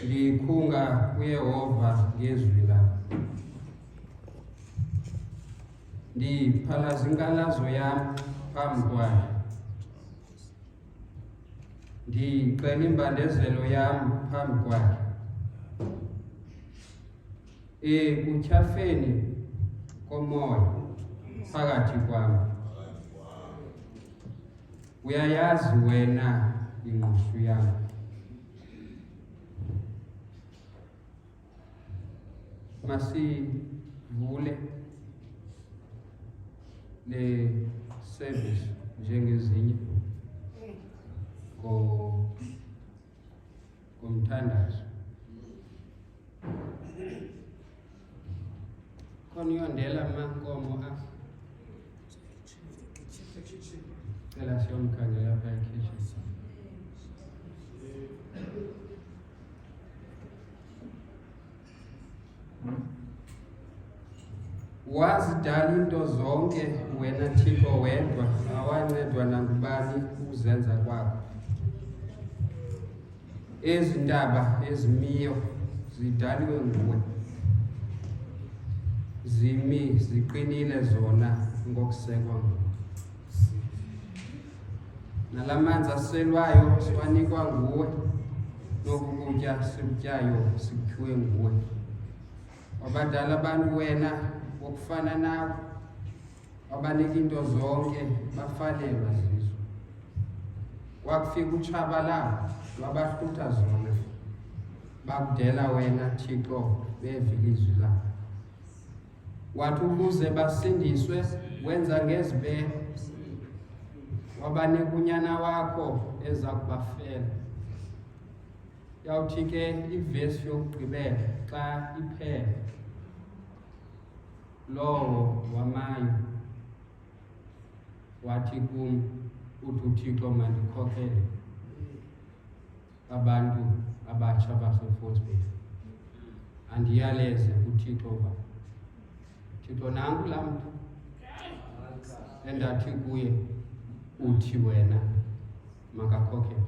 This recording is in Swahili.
ndikhunga kuYehova ngezwi lakho, ndiphalaza inkalazo yam phambi kwakhe, ndixela imbandezelo yam phambi kwakhe. Ekutyhafeni komoya phakathi kwam, uyayazi wena ingqusho yam. Masivule le service njengezinye ngomthandazo. Khona uyondela amankomo apha. Cela siyomkhangela apha ekhitshini. Wazidala into zonke wena Thixo wedwa, awancedwa nangubani uzenza kwakho. Ezi ntaba ezimiyo zidaliwe nguwe, zimi ziqinile zona ngokusekwa nguwe. Nalamanzi aselwayo siwanikwa nguwe, noku kutya sikutyayo sikuphiwe nguwe. Wabadala abantu wena wokufana nawe, wabanika into zonke bafalelwa zizo. Wakufika utshabalala wabahlutha zona, bakudela wena Thixo beva ilizwi lakho. Wathi ukuze basindiswe wenza ngezibele, wabanika unyana wakho eza kubafela. Yawuthi ke ivesi yokugqibela xa iphela, lowo wamayo wathi kum, uthi uThixo mandikhokhele abantu abatsha baseForceBay. Andiyaleze uThixo uba, Thixo nangu laa mntu endathi kuye uthi wena makakhokhele.